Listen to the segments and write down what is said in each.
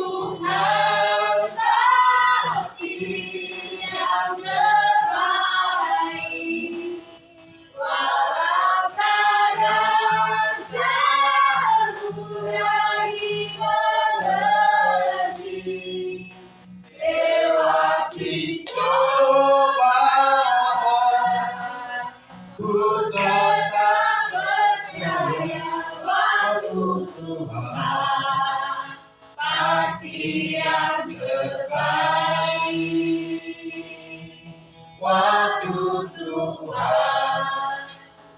Tuhan pasti yang terbaik. Walau kadang tegurai mengerti, lewati cobaan, ku tetap percaya waktu Tuhan pasti yang terbaik. Waktu Tuhan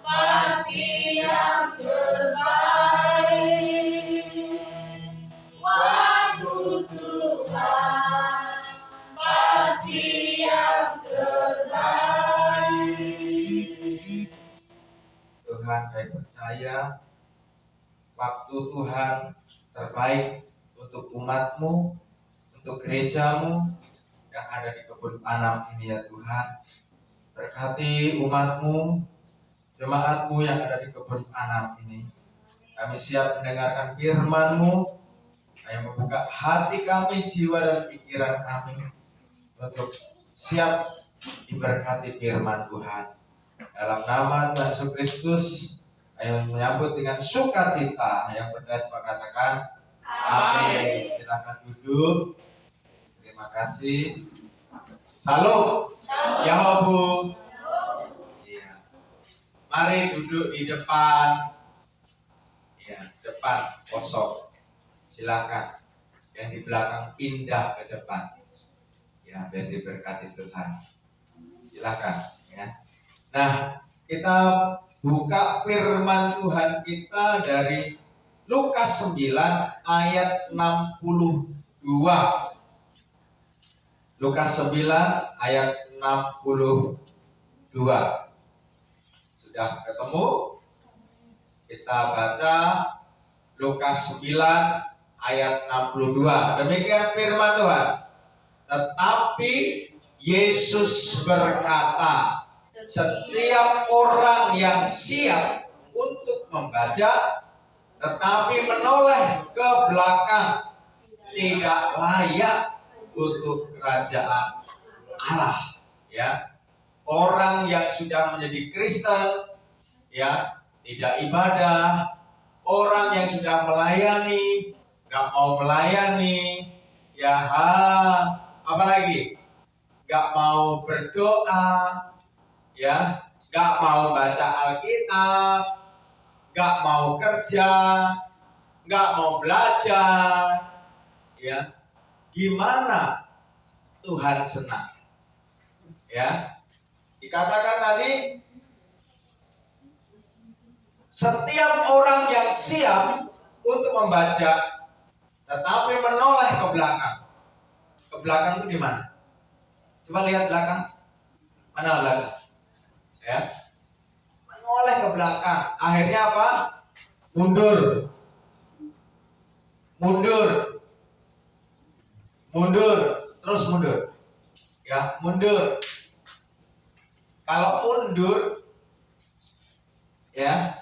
pasti yang terbaik. Waktu Tuhan pasti yang terbaik. Tuhan, kami percaya waktu Tuhan terbaik untuk umat-Mu, untuk gereja-Mu yang ada di kebun Panam ini ya Tuhan. Berkati umat-Mu, jemaat-Mu yang ada di kebun Panam ini. Kami siap mendengarkan firman-Mu, yang membuka hati kami, jiwa dan pikiran kami untuk siap diberkati firman Tuhan. Dalam nama Tuhan Yesus Kristus, ayo menyambut dengan sukacita. Yang percaya katakan amin. Silakan duduk. Terima kasih. Salam. Yahobu. Iya. Mari duduk di depan. Ya, depan kosong. Silakan. Yang di belakang pindah ke depan. Ya, biar diberkati Tuhan. Silakan ya. Nah, kita buka firman Tuhan kita dari Lukas 9 ayat 62. Lukas 9 ayat 62. Sudah ketemu? Kita baca Lukas 9 ayat 62. Demikian firman Tuhan. Tetapi Yesus berkata, setiap orang yang siap untuk membaca tetapi menoleh ke belakang tidak layak untuk kerajaan Allah. Ya, orang yang sudah menjadi Kristen, ya, tidak ibadah, orang yang sudah melayani, nggak mau melayani, ya, apalagi nggak mau berdoa, ya, nggak mau baca Alkitab, nggak mau kerja, nggak mau belajar, ya, gimana Tuhan senang? Ya, dikatakan tadi setiap orang yang siap untuk membaca, tetapi menoleh ke belakang. Ke belakang itu di mana? Coba lihat belakang. Mana belakang? Ya, menoleh ke belakang. Akhirnya apa? Mundur, terus mundur. Ya, mundur. Kalau mundur, ya,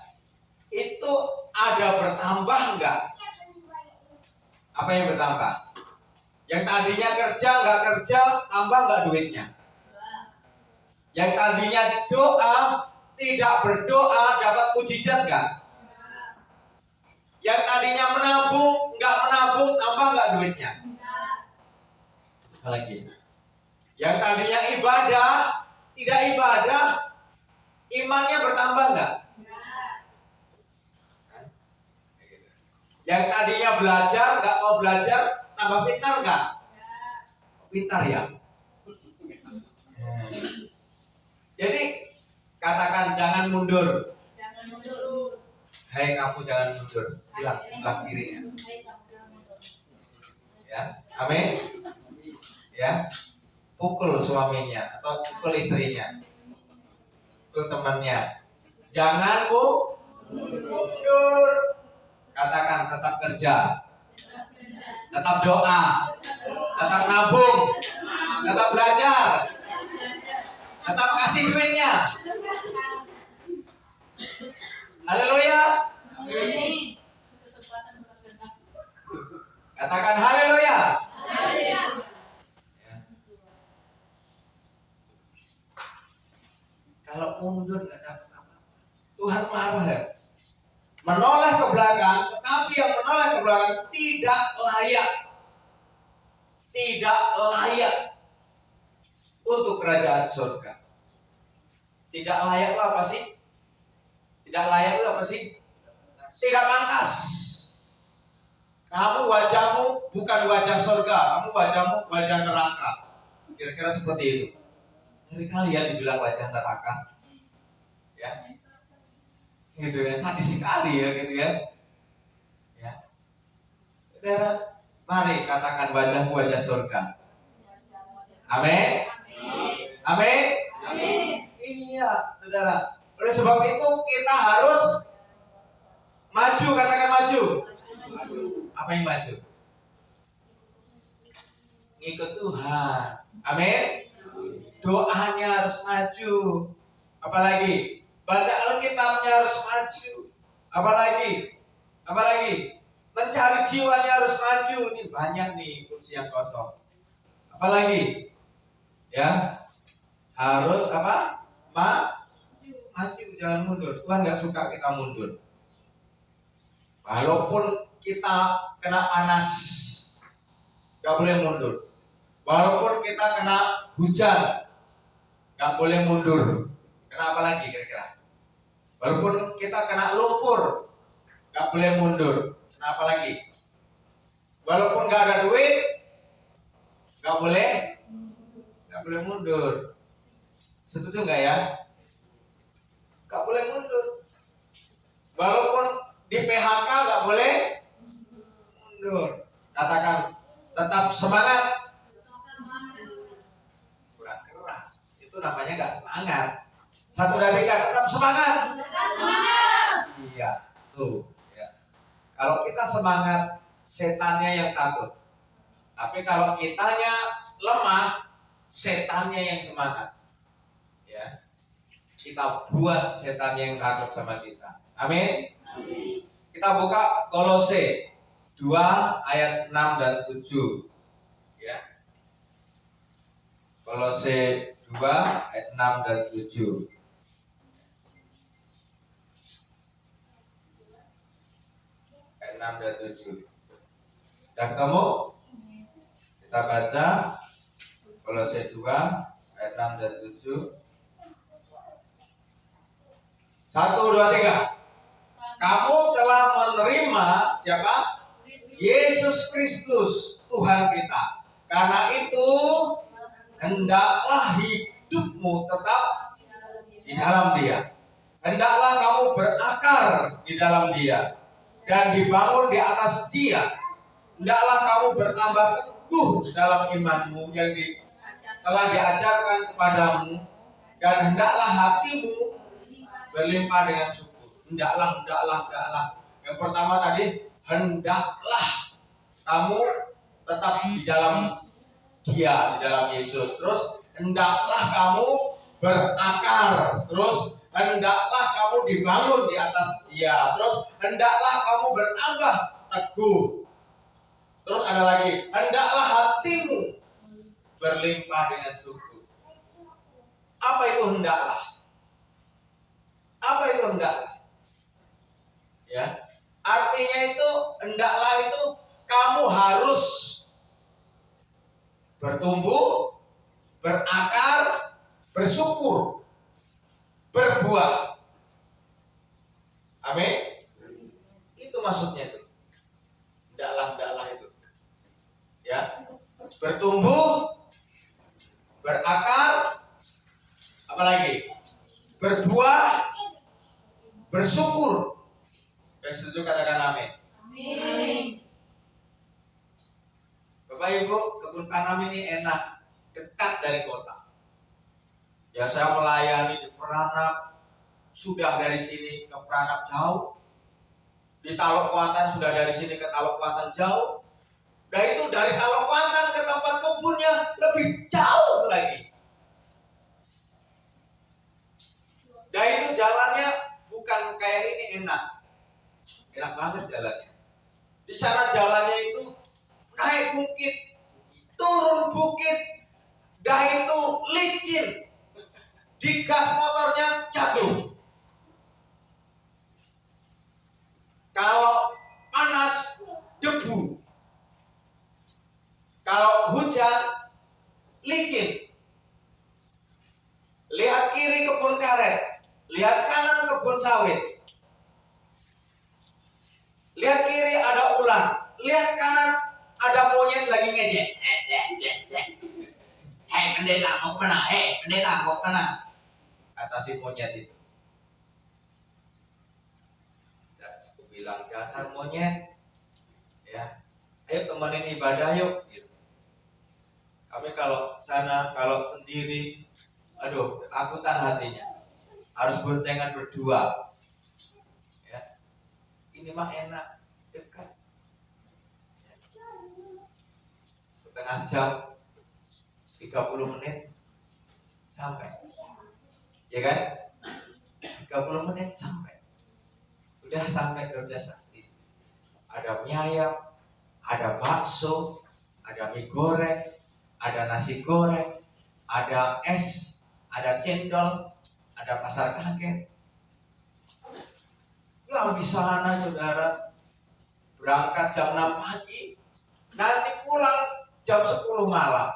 itu ada bertambah enggak? Apa yang bertambah? Yang tadinya kerja enggak kerja, tambah enggak duitnya? Yang tadinya doa, tidak berdoa, dapat mujizat enggak? Yang tadinya menabung, enggak menabung, tambah enggak duitnya? Lagi. Yang tadinya ibadah, tidak ibadah, imannya bertambah enggak? Yang tadinya belajar, enggak mau belajar, tambah pintar enggak? Pintar ya. Jadi katakan jangan mundur. Hai kamu jangan mundur. Bilang sebelah kirinya. Ya, amin. Ya, pukul suaminya atau pukul istrinya, pukul temannya. Jangan mundur. Katakan tetap kerja, tetap doa, tetap nabung, tetap belajar, tetap kasih duitnya. Haleluya. Katakan haleluya. Haleluya. Ya. Kalau mundur nggak dapat apa. Tuhan marah ya. Menoleh ke belakang, tetapi yang menoleh ke belakang tidak layak. Tidak layak untuk kerajaan surga. Tidak layak itu apa sih? Tidak layak itu apa sih? Tidak pantas. Kamu wajahmu bukan wajah surga, kamu wajahmu wajah neraka. Kira-kira seperti itu. Dari kalian dibilang wajah neraka, ya, gitu ya, sadis sekali ya, gitu ya. Ya, saudara, mari katakan wajahmu wajah surga. Amin. Amin. Amin. Iya, saudara. Oleh sebab itu kita harus maju, katakan maju. Apa yang maju? Ngikut Tuhan. Amin. Doanya harus maju. Apalagi? Baca Alkitabnya harus maju. Apalagi? Apalagi? Mencari jiwanya harus maju. Ini banyak nih kursi yang kosong. Apalagi? Ya, harus apa? Maju, jangan mundur. Tuhan nggak suka kita mundur. Walaupun kita kena panas, nggak boleh mundur. Walaupun kita kena hujan, nggak boleh mundur. Kenapa lagi kira-kira? Walaupun kita kena lumpur, nggak boleh mundur. Kenapa lagi? Walaupun nggak ada duit, nggak boleh mundur. Setuju nggak ya? Nggak boleh mundur. Walaupun di PHK nggak boleh mundur. Katakan tetap semangat. Kurang keras. Itu namanya nggak semangat. Satu dari tiga, tetap semangat. Iya, tuh. Ya. Kalau kita semangat, setannya yang takut. Tapi kalau kitanya lemah, setannya yang semangat. Ya. Kita buat setannya yang takut sama kita. Amin. Kita buka Kolose 2 ayat 6 dan 7. Ya. Kolose 2 ayat 6 dan 7. Ayat 6 dan 7. Sudah ketemu? Kita baca Kolose 2 ayat 6 dan 7. 1, 2, 3. Kamu telah menerima siapa? Yesus Kristus Tuhan kita. Karena itu hendaklah hidupmu tetap di dalam Dia. Hendaklah kamu berakar di dalam Dia dan dibangun di atas Dia. Hendaklah kamu bertambah teguh dalam imanmu yang telah diajarkan kepadamu, dan hendaklah hatimu berlimpah dengan syukur. Hendaklah. Yang pertama tadi, hendaklah kamu tetap di dalam Dia, di dalam Yesus. Terus hendaklah kamu berakar. Terus hendaklah kamu dibangun di atas Dia. Terus hendaklah kamu bertambah teguh. Terus ada lagi, hendaklah hatimu berlimpah dengan syukur. Apa itu hendaklah? Apa itu hendaklah? Ya, artinya itu hendaklah itu kamu harus bertumbuh, berakar, bersyukur, berbuah. Amin. Itu maksudnya itu. Hendaklah itu. Ya, bertumbuh, berakar, apalagi berbuah, bersyukur. Yang setuju katakan amin. Amin. Bapak Ibu, kebun tanam ini enak, dekat dari kota. Ya, saya melayani di Peranap, sudah dari sini ke Peranap jauh. Di Talok Kuantan sudah dari sini ke Talok Kuantan jauh. Dan itu dari Talok Kuantan ke tempat kebunnya lebih jauh lagi. Dan itu jalannya bukan kayak ini enak banget jalannya. Di sana jalannya itu bukit, turun bukit, dah itu licin, digas motornya jatuh. Kalau panas, debu. Kalau hujan, licin. Lihat kiri kebun karet, lihat kanan kebun sawit. Lihat kiri ada ular, lihat kanan ada monyet lagi ngejek. Hei pendeta mau kemana? Hei pendeta mau kemana? Kata si monyet itu. Dan aku bilang, dasar monyet, ya, ayo temenin ibadah yuk. Gitu. Kami kalau sana, kalau sendiri, aduh, takutan hatinya. Harus boncengan berdua. Ya. Ini mah enak, dekat. Ya. Setengah jam, 30 menit sampai. Ya kan? 30 menit sampai. Udah sampai ke Udah Sakti. Ada mie ayam, ada bakso, ada mie goreng, ada nasi goreng, ada es, ada cendol, ada pasar kaget. Nah, di sana saudara berangkat jam 6 pagi, nanti pulang jam 10 malam.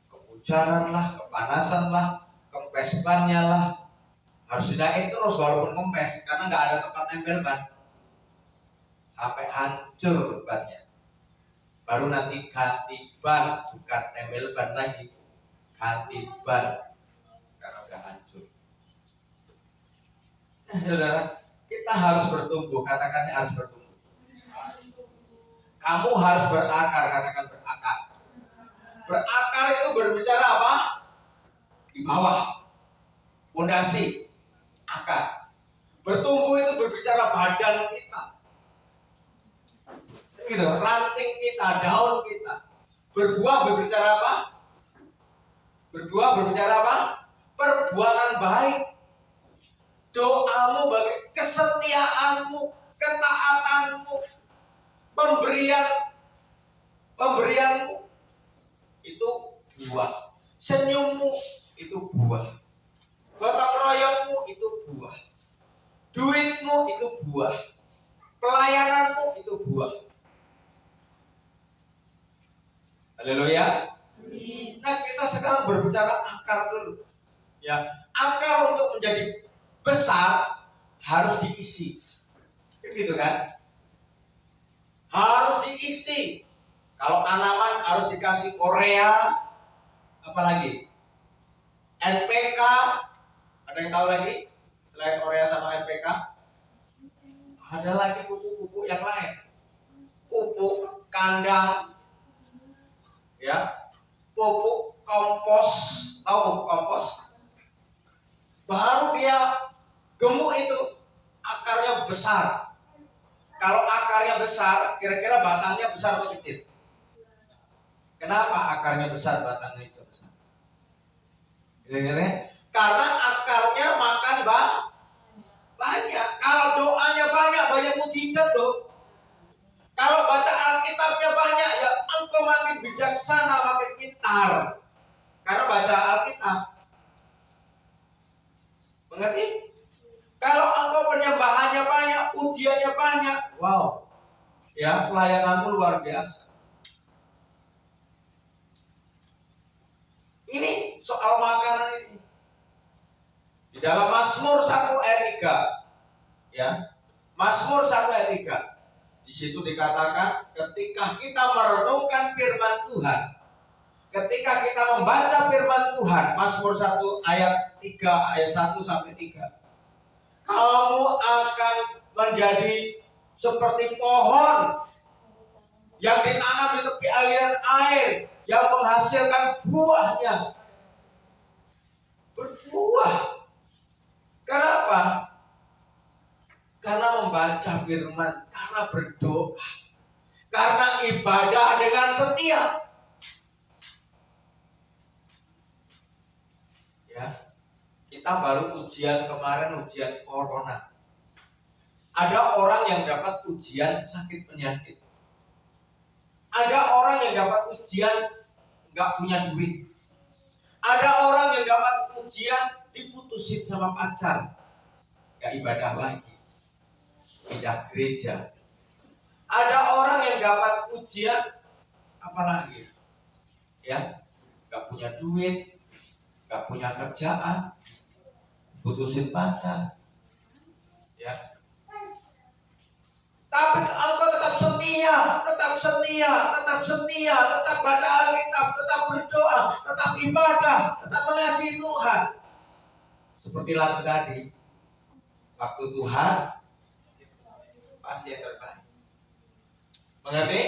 Kehujanan lah, kepanasan lah, kempes bannya lah, harus dinaik terus walaupun kempes karena nggak ada tempat tempel ban sampai hancur bannya. Baru nanti ganti ban, bukan tempel ban lagi, ganti ban karena udah hancur. Nah, saudara, kita harus bertumbuh, katakannya harus bertumbuh. Kamu harus berakar, katakan berakar. Berakar itu berbicara apa? Di bawah, fondasi, akar. Bertumbuh itu berbicara badan kita, gitu, ranting kita, daun kita. Berbuah berbicara apa? Berbuah berbicara apa? Perbuatan baik. Doamu bagi kesetiaanmu, ketaatanmu, pemberianmu itu buah. Senyummu itu buah. Gotong royongmu itu buah. Duitmu itu buah. Pelayananmu itu buah. Haleluya. Nah, kita sekarang berbicara akar dulu. Ya, akar untuk menjadi besar harus diisi. Gitu kan? Harus diisi. Kalau tanaman harus dikasih Korea, apalagi NPK, ada yang tahu lagi selain Korea sama NPK? Ada lagi pupuk-pupuk yang lain, pupuk kandang, ya, pupuk kompos. Tahu pupuk kompos? Baru dia gemuk itu akarnya besar. Kalau akarnya besar, kira-kira batangnya besar atau kecil? Kenapa akarnya besar, batangnya bisa besar? Karena akarnya makan banyak. Kalau doanya banyak mujizat loh. Kalau baca Alkitabnya banyak, ya engkau makin bijaksana, makin pintar. Karena baca Alkitab. Mengerti? Kalau engkau penyembahannya banyak, ujiannya banyak, wow, ya pelayananmu luar biasa. Ini soal makanan ini. Di dalam Mazmur 1 ayat 3, ya, Mazmur 1 ayat 3, di situ dikatakan ketika kita merenungkan firman Tuhan, ketika kita membaca firman Tuhan, Mazmur 1 ayat 3, ayat 1 sampai 3. Kamu akan menjadi seperti pohon yang ditanam di tepi aliran air, yang menghasilkan buahnya. Berbuah. Kenapa? Karena membaca firman, karena berdoa, karena ibadah dengan setia. Ya. Kita baru ujian kemarin, ujian corona. Ada orang yang dapat ujian sakit penyakit. Ada orang yang dapat ujian nggak punya duit. Ada orang yang dapat ujian diputusin sama pacar, nggak ibadah lagi, pindah gereja. Ada orang yang dapat ujian apalagi, ya, nggak punya duit, nggak punya kerjaan, putusin pacar, ya. Tapi engkau tetap setia, tetap baca Alkitab, tetap berdoa, tetap ibadah, tetap mengasihi Tuhan. Seperti lagu tadi, waktu Tuhan pasti yang terbaik. Mengerti?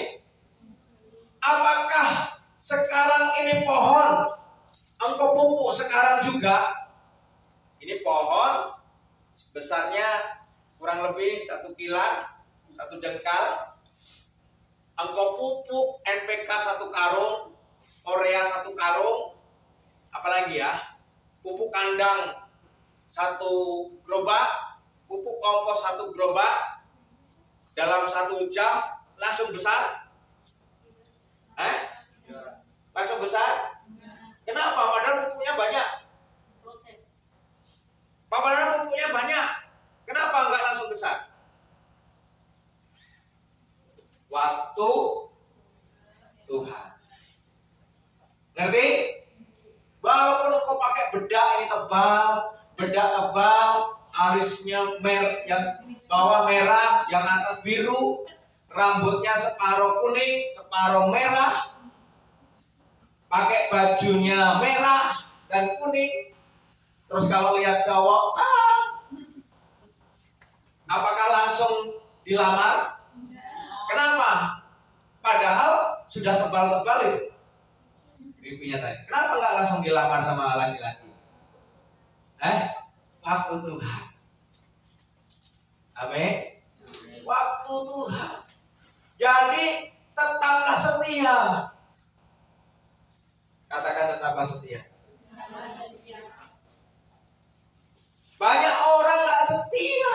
Apakah sekarang ini pohon engkau pupuk sekarang juga? Ini pohon besarnya kurang lebih 1 kilan, 1 jengkal. Engkau pupuk NPK 1 karung, Korea 1 karung, apalagi ya, pupuk kandang 1 gerobak, pupuk kompos 1 gerobak, dalam 1 jam langsung besar? Langsung besar? Kenapa? Padahal pupuknya banyak. Padahal pupuknya banyak. Kenapa enggak langsung besar? Waktu Tuhan. Ngerti? Walaupun kau pakai bedak ini bedak tebal, alisnya yang bawah merah, yang atas biru, rambutnya separuh kuning, separuh merah, pakai bajunya merah dan kuning. Terus kalau lihat cowok, apakah langsung dilamar? Kenapa? Padahal sudah tebal-tebal itu pipinya tadi. Kenapa nggak langsung dilamar sama laki-laki? Waktu Tuhan. Amin. Waktu Tuhan. Jadi tetaplah setia. Katakan tetaplah setia. Banyak orang nggak setia.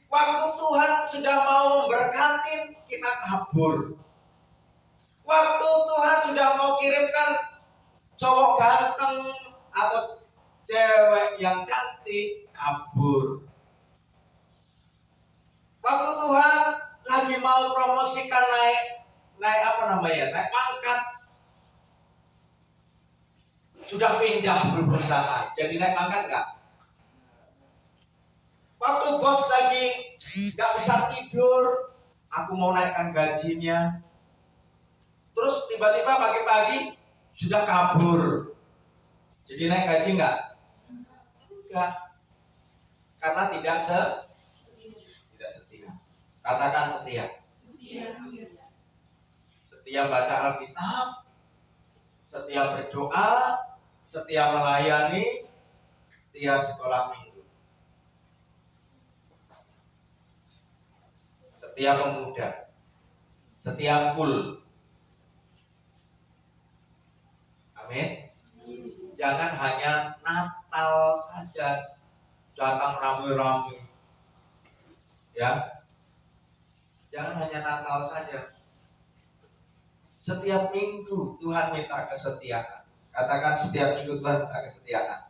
Waktu Tuhan sudah mau memberkati, kita kabur. Waktu Tuhan sudah mau kirimkan cowok ganteng atau cewek yang cantik, kabur. Waktu Tuhan lagi mau promosikan naik pangkat, sudah pindah berusaha, jadi naik pangkat nggak? Waktu bos lagi nggak bisa tidur, aku mau naikkan gajinya, terus tiba-tiba pagi-pagi sudah kabur, jadi naik gaji nggak? Enggak, karena tidak setia. Katakan setia. Setia baca Alkitab, setia berdoa, setia melayani, setia sekolah minggu, setia pemuda, setia kul. Amin. Jangan hanya Natal saja datang ramai-ramai, ya. Jangan hanya Natal saja. Setiap minggu Tuhan minta kesetiaan. Katakan setiap minggu Tuhan minta kesetiaan.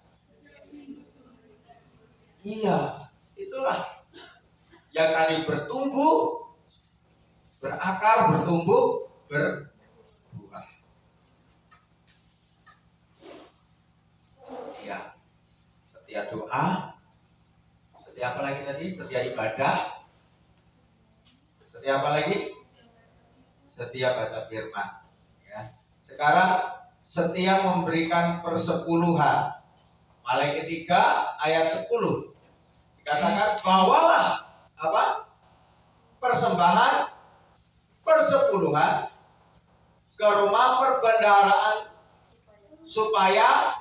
Iya, itulah yang tadi bertumbuh, berakar, bertumbuh, berbuah. Iya. Setia doa. Setia apa lagi tadi? Setia ibadah. Setia apa lagi? Setia baca firman, ya. Sekarang setia memberikan persepuluhan. Malaikat 3 ayat 10 dikatakan bawalah persembahan persepuluhan ke rumah perbendaharaan supaya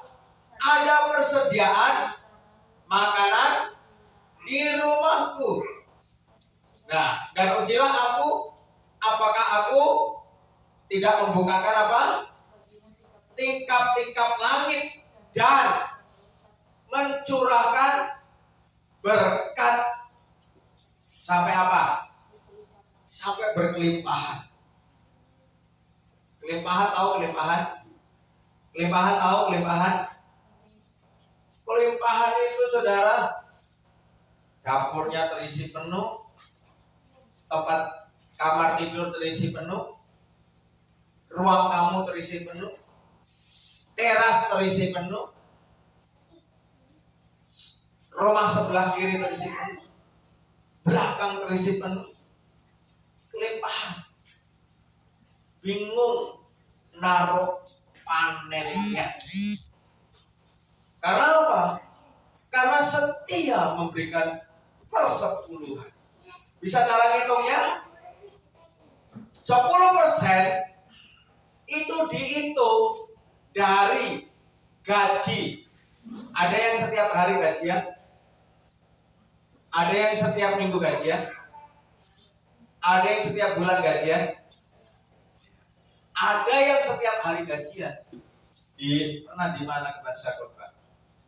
ada persediaan makanan di rumahku. Nah, dan ujilah aku, apakah aku tidak membukakan tingkap-tingkap langit dan mencurahkan berkat sampai apa? Sampai berkelimpahan. Kelimpahan tahu kelimpahan? Kelimpahan tahu kelimpahan? Kelimpahan itu saudara, dapurnya terisi penuh, tempat kamar tidur terisi penuh, ruang tamu terisi penuh, teras terisi penuh, rumah sebelah kiri terisi penuh, belakang terisi penuh. Kelimpahan. Bingung naruh panennya. Karena apa? Karena setia memberikan persepuluhan. Bisa cara ngitungnya? 10% itu dihitung dari gaji. Ada yang setiap hari gajian? Ada yang setiap minggu gajian? Ada yang setiap bulan gajian? Ada yang setiap hari gajian. Pernah di mana kebaca korban?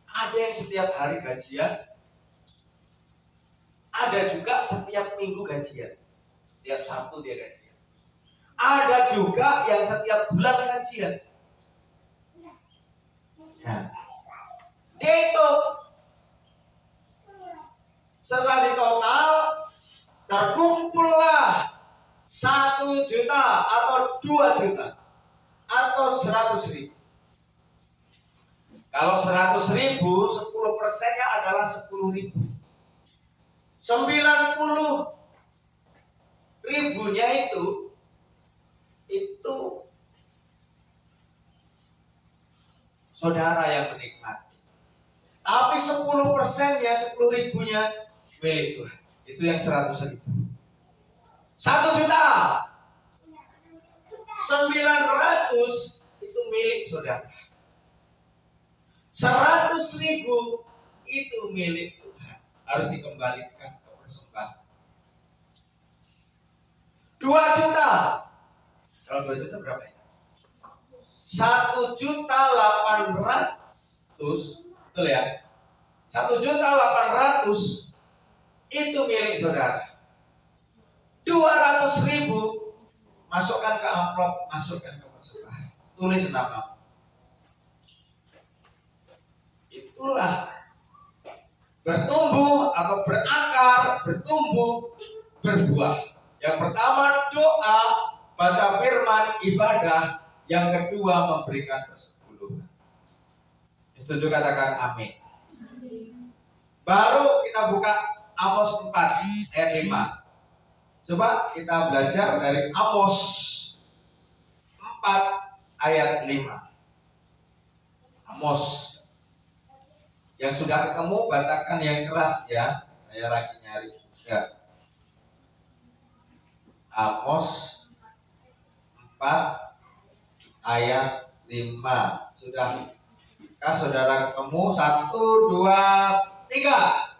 Ada yang setiap hari gajian. Ada juga setiap minggu gajian. Tiap Sabtu dia gajian. Ada juga yang setiap bulan gajian. Nah, dia itu setelah di total terkumpullah 1 juta atau 2 juta atau 100.000. Kalau 100.000, 10%-nya adalah 10.000. 90.000-nya itu saudara yang menikmati. Tapi 10%-nya, 10.000-nya milik Tuhan. Itu yang 100.000. 1 juta 900 itu milik saudara. 100.000 itu milik Tuhan. Harus dikembalikan ke persembahan. 2 juta. Kalau 2 juta berapa ya? 1.800.000, betul ya? 1.800.000 itu milik saudara. 200.000 masukkan ke amplop, masukkan ke persembahan. Tulis nama. Itulah bertumbuh atau berakar, bertumbuh, berbuah. Yang pertama doa, baca firman, ibadah. Yang kedua memberikan persepuluhan. Setuju katakan amin. Baru kita buka Amos 4 ayat 5. Coba kita belajar dari Amos 4 ayat 5. Amos. Yang sudah ketemu bacakan yang keras ya. Saya lagi nyari juga. Amos 4 ayat 5. Sudahkah saudara ketemu? 1, 2, 3.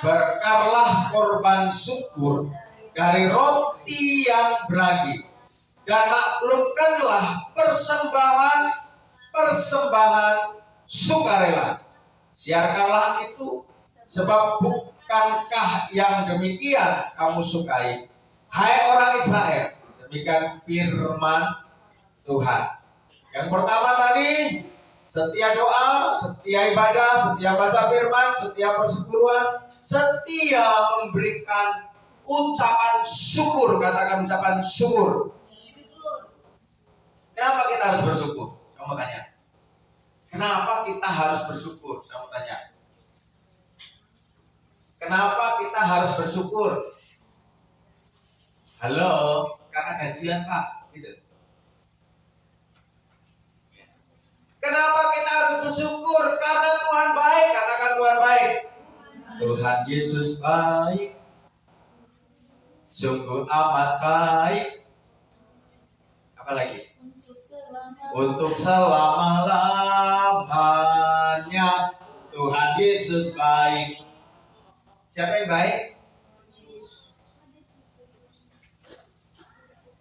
Bakarlah korban syukur dari roti yang beragi, dan maklumkanlah persembahan sukarela. Siarkanlah itu, sebab bukankah yang demikian kamu sukai, hai orang Israel? Demikian firman Tuhan. Yang pertama tadi, setia doa, setia ibadah, setia baca firman, setia persepuluhan, setia memberikan ucapan syukur. Katakan ucapan syukur. Kenapa kita harus bersyukur? Saya mau tanya. Kenapa kita harus bersyukur? Saya mau tanya. Kenapa kita harus bersyukur? Halo, karena gajian Pak, gitu. Kenapa kita harus bersyukur? Karena Tuhan baik. Katakan Tuhan baik. Tuhan Yesus baik. Sungguh amat baik. Apa lagi? Untuk selama-lamanya Tuhan Yesus baik. Siapa yang baik?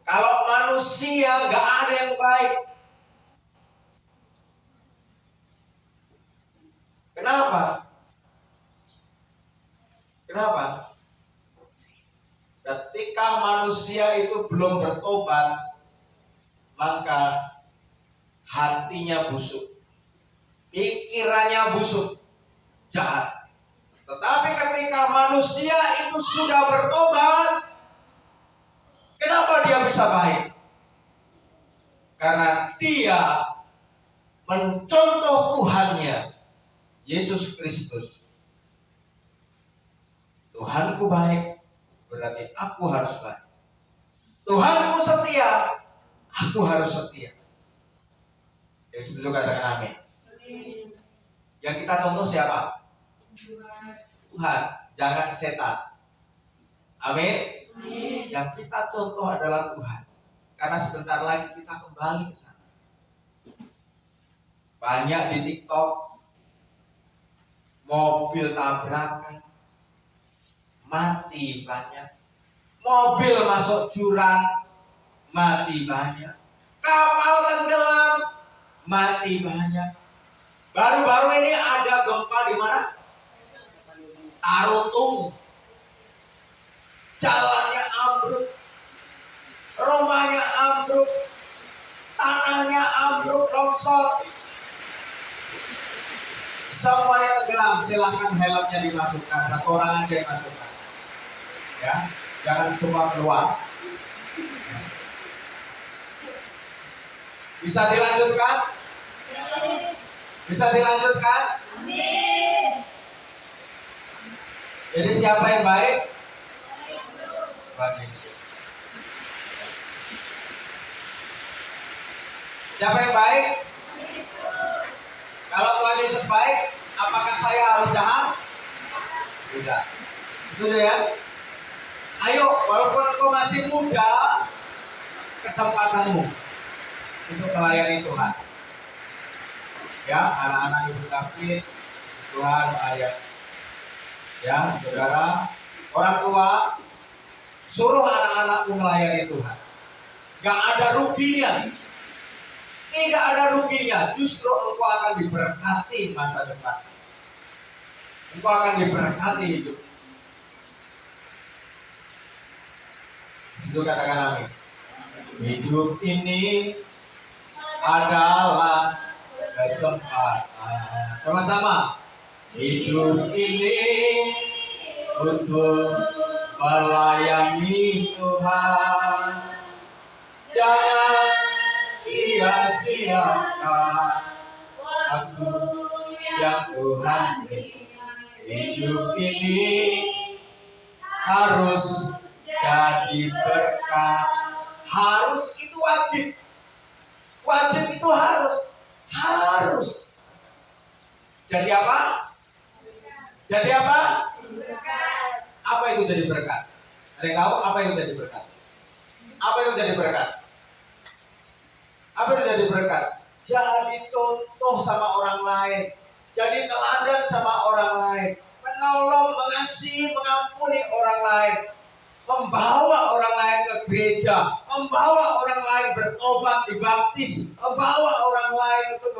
Kalau manusia gak ada yang baik. Kenapa? Ketika manusia itu belum bertobat, maka hatinya busuk, pikirannya busuk, jahat. Tetapi ketika manusia itu sudah bertobat, kenapa dia bisa baik? Karena dia mencontoh Tuhannya, Yesus Kristus. Tuhanku baik, berarti aku harus baik. Tuhanku setia, aku harus setia. Yesus juga katakan amin. Yang kita contoh siapa? Tuhan, jangan setan. Amin. Yang kita contoh adalah Tuhan. Karena sebentar lagi kita kembali ke sana. Banyak di TikTok mobil tabrakan, mati banyak. Mobil masuk jurang, mati banyak. Kapal tenggelam, mati banyak. Baru-baru ini ada gempa di mana? Tarutung. Jalannya ambruk, rumahnya ambruk, tanahnya ambruk, longsor. Semuanya tenggelam. Silakan helmnya dimasukkan. Satu orang aja dimasukkan. Ya, jangan semua keluar. Bisa dilanjutkan? Bisa dilanjutkan? Jadi siapa yang baik? Tuhan Yesus. Siapa yang baik? Kalau Tuhan Yesus baik, apakah saya harus jahat? Tidak. Itu ya. Ayo, walaupun engkau masih muda, kesempatanmu untuk melayani Tuhan. Ya, anak-anak Ibu David, Tuhan melayani. Ya, saudara, orang tua, suruh anak-anakmu melayani Tuhan. Gak ada ruginya. Tidak ada ruginya. Justru engkau akan diberkati masa depan. Engkau akan diberkati hidup. Itu katakan amin. Hidup ini adalah kesempatan. Sama-sama. Hidup ini untuk melayani Tuhan. Jangan sia-siakan waktu yang Tuhan beri. Hidup ini harus jadi berkat. Harus itu wajib. Wajib itu harus. Jadi apa? Jadi apa? Apa itu jadi berkat? Ada yang tahu apa itu jadi berkat? Apa itu jadi berkat? Apa itu jadi berkat? Jadi contoh sama orang lain. Jadi teladan sama orang lain. Menolong, mengasihi, mengampuni orang lain. Membawa orang lain ke gereja. Membawa orang lain bertobat, dibaptis. Membawa orang lain untuk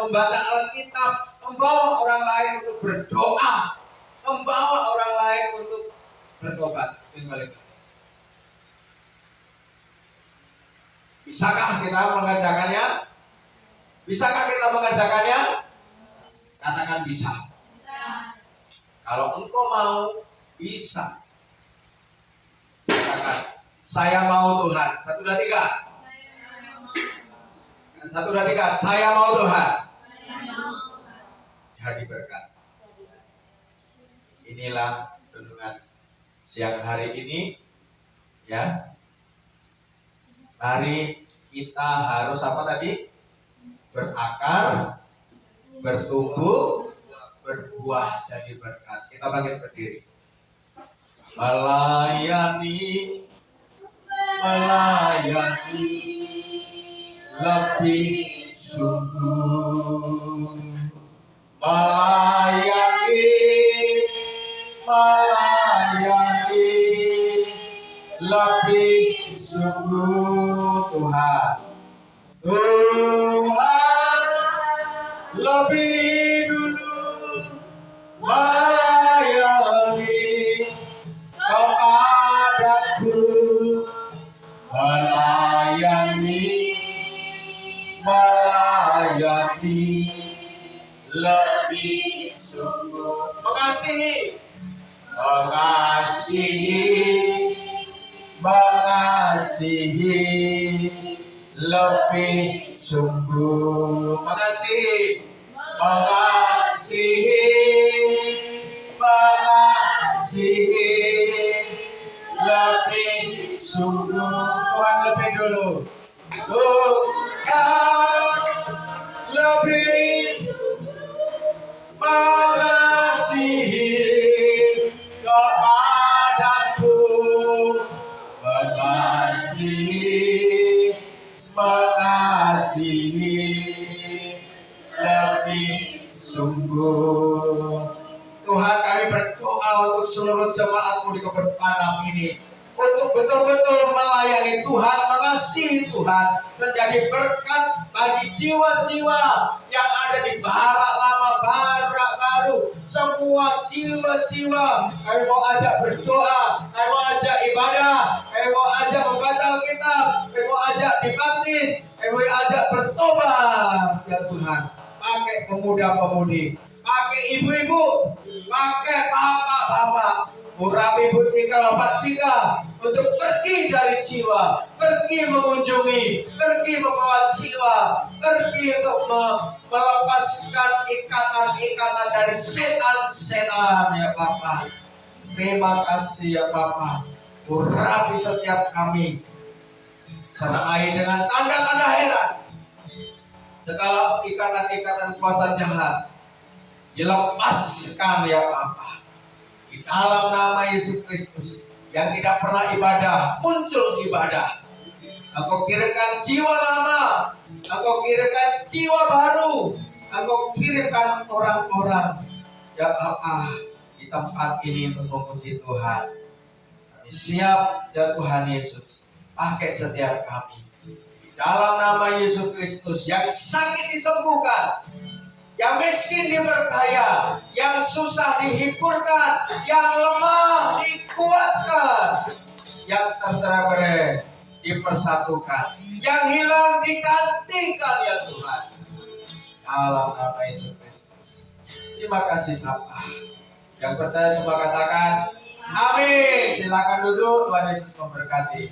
membaca Alkitab. Membawa orang lain untuk berdoa. Membawa orang lain untuk bertobat. Bisakah kita mengerjakannya? Bisakah kita mengerjakannya? Katakan bisa. Kalau engkau mau, bisa. Katakan, saya mau Tuhan. 1, 2, 3. 1, 2, 3. Saya mau Tuhan. Jadi berkat. Inilah renungan siang hari ini. Ya. Mari kita harus apa tadi? Berakar, bertumbuh, berbuah jadi berkat. Kita bangkit berdiri. Melayani lebih sungguh. Melayani lebih sungguh Tuhan. Tuhan lebih dulu melayani kepada Mengasihi. Mengasihi lebih sungguh. Mengasihi. Mengasihi lebih sungguh. Tuhan lebih dulu. Tuhan lebih mengasihi kepadaku. Mengasihi lebih sungguh. Tuhan, kami berdoa untuk seluruh jemaatmu di Keberpanam ini, untuk betul-betul melayani Tuhan, mengasihi Tuhan, menjadi berkat bagi jiwa-jiwa yang ada di barak lama, barak baru, semua jiwa-jiwa. Kami mau ajak berdoa, kami mau ajak ibadah, kami mau ajak membaca Alkitab, kami mau ajak dibaptis, kami mau ajak bertobat. Ya Tuhan, pakai pemuda-pemudi, pakai ibu-ibu, pakai bapak-bapak, urapi Bu Cika, Bapak Cika, untuk pergi cari jiwa, pergi mengunjungi, pergi membawa jiwa, pergi untuk melepaskan ikatan-ikatan dari setan-setan. Ya Bapak, terima kasih ya Bapak. Urapi setiap kami, sertai dengan tanda-tanda heran. Segala ikatan-ikatan kuasa jahat dilepaskan ya Bapak. Di dalam nama Yesus Kristus, yang tidak pernah ibadah, muncul ibadah. Engkau kirimkan jiwa lama, Engkau kirimkan jiwa baru, Engkau kirimkan orang-orang ya Bapa di tempat ini untuk memuji Tuhan. Kami siap ya Tuhan Yesus, pakai setiap kami. Di dalam nama Yesus Kristus, yang sakit disembuhkan, yang miskin diberkaya, yang susah dihiburkan, yang lemah dikuatkan, yang tercerai-berai dipersatukan, yang hilang digantikan ya Tuhan. Dalam nama Yesus Kristus. Terima kasih Bapa. Yang percaya semua katakan amin. Silakan duduk, Tuhan Yesus memberkati.